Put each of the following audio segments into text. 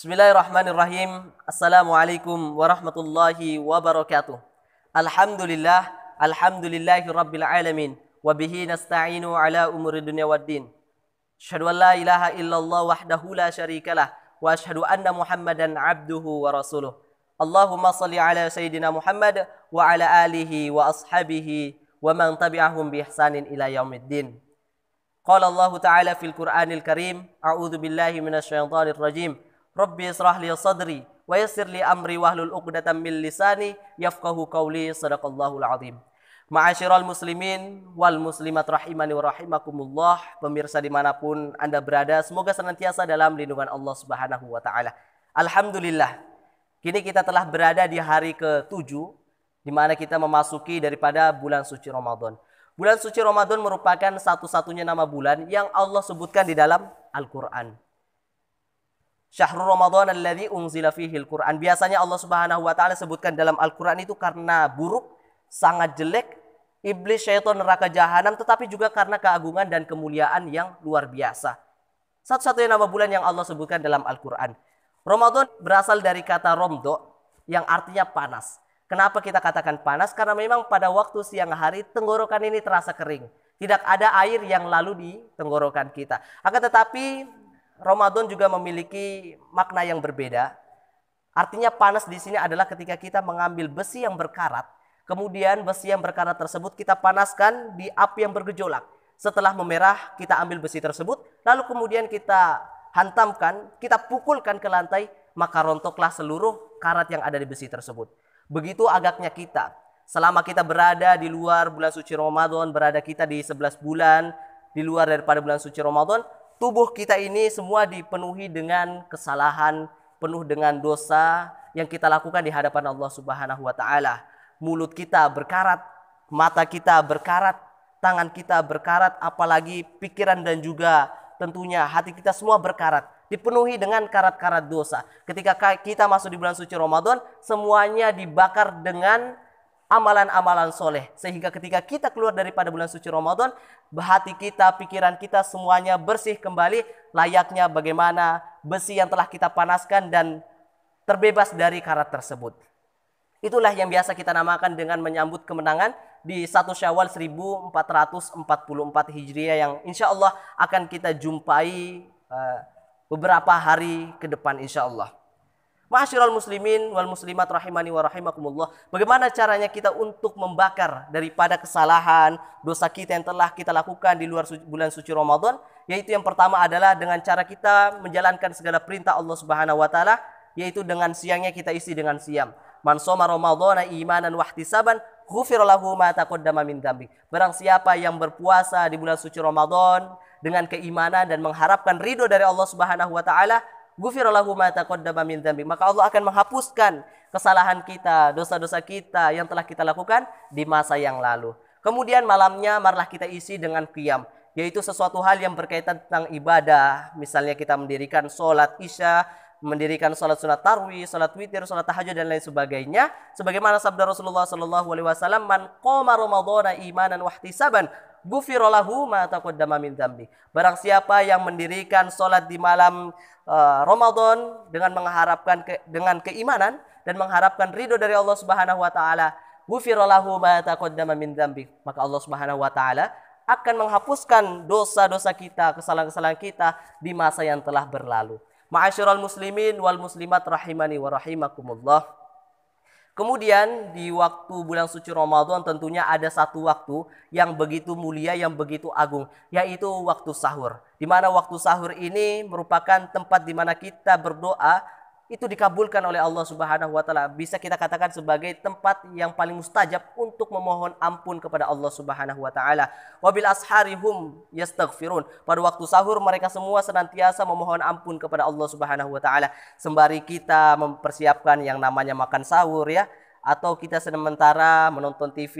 Bismillahirrahmanirrahim. Assalamualaikum warahmatullahi wabarakatuh. Alhamdulillahi rabbil alamin. Wabihi nasta'inu ala umuri dunya waddin. Asyhadu an la ilaha illallah wahdahu la syarikalah. Wa asyhadu anna Muhammadan abduhu wa rasuluh. Allahumma salli ala Sayyidina Muhammad wa ala alihi wa ashabihi wa man tabi'ahum bi ihsanin ila yaumiddin. Qala Allah Ta'ala fil Qur'anil Karim, a'udzu billahi minasyaitonir rajim. Rabbi israh li sadri wa yassir li amri wahlul 'uqdatam min lisani yafqahu qawli. Shadaqallahul azim. Ma'asyiral muslimin wal muslimat rahimani wa rahimakumullah. Pemirsa dimanapun Anda berada, semoga senantiasa dalam lindungan Allah Subhanahu wa taala. Alhamdulillah. Kini kita telah berada di hari ke-7 di mana kita memasuki daripada bulan suci Ramadan. Bulan suci Ramadan merupakan satu-satunya nama bulan yang Allah sebutkan di dalam Al-Qur'an. Syahrul Ramadan alladzi unzila fihi al-Qur'an. Biasanya Allah Subhanahu wa taala sebutkan dalam Al-Qur'an itu karena buruk, sangat jelek, iblis, syaitan, neraka jahanam, tetapi juga karena keagungan dan kemuliaan yang luar biasa. Satu-satunya nama bulan yang Allah sebutkan dalam Al-Qur'an. Ramadan berasal dari kata romdo yang artinya panas. Kenapa kita katakan panas? Karena memang pada waktu siang hari tenggorokan ini terasa kering. Tidak ada air yang lalu di tenggorokan kita. Akan tetapi Ramadan juga memiliki makna yang berbeda. Artinya panas di sini adalah ketika kita mengambil besi yang berkarat, kemudian besi yang berkarat tersebut kita panaskan di api yang bergejolak. Setelah memerah, kita ambil besi tersebut, lalu kemudian kita hantamkan, kita pukulkan ke lantai, maka rontoklah seluruh karat yang ada di besi tersebut. Begitu agaknya kita. Selama kita berada di luar bulan suci Ramadan, berada kita di 11 bulan, di luar daripada bulan suci Ramadan, tubuh kita ini semua dipenuhi dengan kesalahan, penuh dengan dosa yang kita lakukan di hadapan Allah Subhanahu wa taala. Mulut kita berkarat, mata kita berkarat, tangan kita berkarat, apalagi pikiran dan juga tentunya hati kita semua berkarat, dipenuhi dengan karat-karat dosa. Ketika kita masuk di bulan suci Ramadan, semuanya dibakar dengan amalan-amalan soleh. Sehingga ketika kita keluar daripada bulan suci Ramadan, hati kita, pikiran kita semuanya bersih kembali. Layaknya bagaimana besi yang telah kita panaskan dan terbebas dari karat tersebut. Itulah yang biasa kita namakan dengan menyambut kemenangan di 1 Syawal 1444 Hijriah yang insya Allah akan kita jumpai beberapa hari ke depan insya Allah. Ma'asyiral muslimin wal muslimat rahimani wa rahimakumullah. Bagaimana caranya kita untuk membakar daripada kesalahan, dosa kita yang telah kita lakukan di luar bulan suci Ramadan? Yaitu yang pertama adalah dengan cara kita menjalankan segala perintah Allah Subhanahu wa taala, yaitu dengan siangnya kita isi dengan siam. Man shoma ramadhana imanan wa ihtisaban ghufira lahu ma taqaddama min dzambi. Barang siapa yang berpuasa di bulan suci Ramadan dengan keimanan dan mengharapkan ridho dari Allah Subhanahu wa taala, ghufira lahu ma taqaddama min dzambi, maka Allah akan menghapuskan kesalahan kita, dosa-dosa kita yang telah kita lakukan di masa yang lalu. Kemudian malamnya marilah kita isi dengan qiyam, yaitu sesuatu hal yang berkaitan tentang ibadah. Misalnya kita mendirikan sholat isya, mendirikan sholat sunat tarwih, sholat witir, sholat tahajud dan lain sebagainya. Sebagaimana sabda Rasulullah SAW, man qoma ramadhana imanan wa ihtisaban ghufira lahu ma taqaddama min dzambi. Barang siapa yang mendirikan sholat di malam Ramadan dengan mengharapkan dengan keimanan dan mengharapkan ridho dari Allah Subhanahu wa taala, ghufira lahu ma taqaddama min dzambi, maka Allah Subhanahu wa taala akan menghapuskan dosa-dosa kita, kesalahan-kesalahan kita di masa yang telah berlalu. Ma'asyiral muslimin wal muslimat rahimani wa rahimakumullah. Kemudian di waktu bulan suci Ramadan tentunya ada satu waktu yang begitu mulia, yang begitu agung, yaitu waktu sahur. Di mana waktu sahur ini merupakan tempat di mana kita berdoa itu dikabulkan oleh Allah Subhanahu wa taala. Bisa kita katakan sebagai tempat yang paling mustajab untuk memohon ampun kepada Allah Subhanahu wa taala. Wabil asharihum yastaghfirun. Pada waktu sahur mereka semua senantiasa memohon ampun kepada Allah Subhanahu wa taala. Sembari kita mempersiapkan yang namanya makan sahur ya, atau kita sementara menonton TV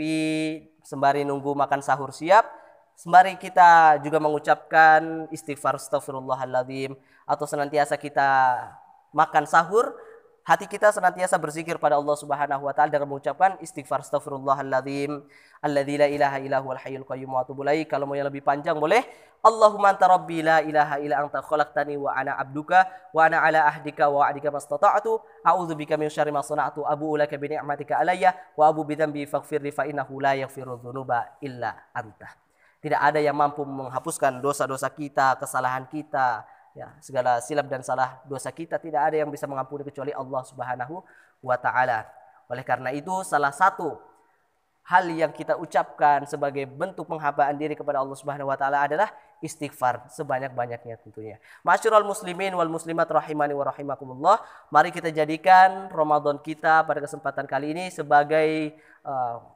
sembari nunggu makan sahur siap, sembari kita juga mengucapkan istighfar astaghfirullahaladzim, atau senantiasa kita makan sahur, hati kita senantiasa berzikir pada Allah Subhanahu wa taala dengan mengucapkan istighfar astaghfirullahaladzim alladzi la ilaha illa huwal hayyul qayyum wa atubu ilaik. Kalau mau yang lebih panjang boleh Allahumma anta rabbi la ilaha illa anta khalaqtani wa ana abduka wa ana ala ahdika wa wa'dika mastata'tu a'udzubika min syarri ma sana'tu abu'u laka bi ni'matika alayya wa abu bi dzambi faghfirli fa innahu la yaghfiru dzunuba illa anta. Tidak ada yang mampu menghapuskan dosa-dosa kita, kesalahan kita, ya, segala silap dan salah dosa kita, tidak ada yang bisa mengampuni kecuali Allah Subhanahu wa taala. Oleh karena itu, salah satu hal yang kita ucapkan sebagai bentuk penghambaan diri kepada Allah Subhanahu wa taala adalah istighfar sebanyak-banyaknya tentunya. Ma'asyiral muslimin wal muslimat rahimani wa rahimakumullah, mari kita jadikan Ramadan kita pada kesempatan kali ini sebagai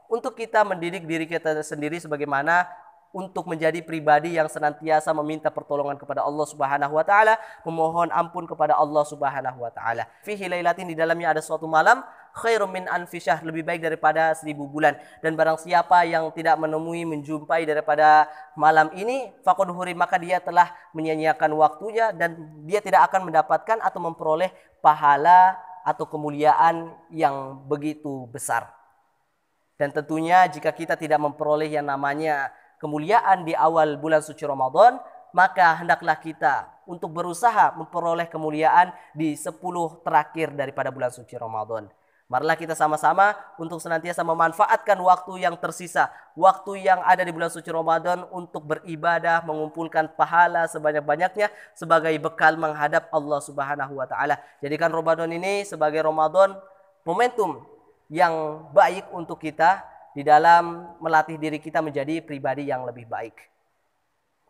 untuk kita mendidik diri kita sendiri sebagaimana untuk menjadi pribadi yang senantiasa meminta pertolongan kepada Allah Subhanahu wa taala, memohon ampun kepada Allah Subhanahu wa taala. Fihi lailatin, di dalamnya ada suatu malam, khairum min alfi syahr, lebih baik daripada 1000 bulan. Dan barang siapa yang tidak menemui, menjumpai daripada malam ini, faqad huri, maka dia telah menyia-nyiakan waktunya dan dia tidak akan mendapatkan atau memperoleh pahala atau kemuliaan yang begitu besar. Dan tentunya jika kita tidak memperoleh yang namanya kemuliaan di awal bulan suci Ramadan, maka hendaklah kita untuk berusaha memperoleh kemuliaan di 10 terakhir daripada bulan suci Ramadan. Marilah kita sama-sama untuk senantiasa memanfaatkan waktu yang tersisa, waktu yang ada di bulan suci Ramadan untuk beribadah, mengumpulkan pahala sebanyak-banyaknya sebagai bekal menghadap Allah Subhanahu wa taala. Jadikan Ramadan ini sebagai Ramadan momentum yang baik untuk kita di dalam melatih diri kita menjadi pribadi yang lebih baik.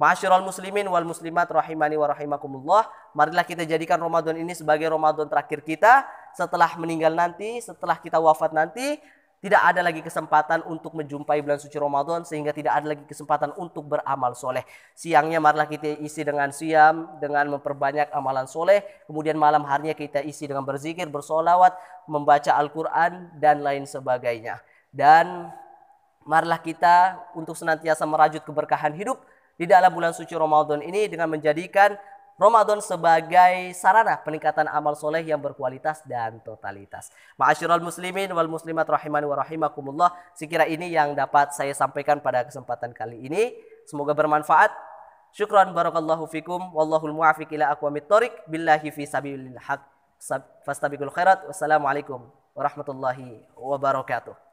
Ma'asyiral muslimin wal muslimat rahimani wa rahimakumullah, marilah kita jadikan Ramadan ini sebagai Ramadan terakhir kita. Setelah meninggal nanti, setelah kita wafat nanti, tidak ada lagi kesempatan untuk menjumpai bulan suci Ramadan, sehingga tidak ada lagi kesempatan untuk beramal soleh. Siangnya marilah kita isi dengan siam, dengan memperbanyak amalan soleh. Kemudian malam harinya kita isi dengan berzikir, bersolawat, membaca Al-Quran, dan lain sebagainya. Dan marilah kita untuk senantiasa merajut keberkahan hidup di dalam bulan suci Ramadan ini dengan menjadikan Ramadan sebagai sarana peningkatan amal soleh yang berkualitas dan totalitas. Ma'asyiral muslimin wal muslimat rahimani wa rahimakumullah, sekira ini yang dapat saya sampaikan pada kesempatan kali ini. Semoga bermanfaat. Syukran barakallahu fikum, wallahul muwaffiq ila aqwamit thoriq, billahi fi sabilil haq, fastabiqul khairat. Wassalamualaikum warahmatullahi wabarakatuh.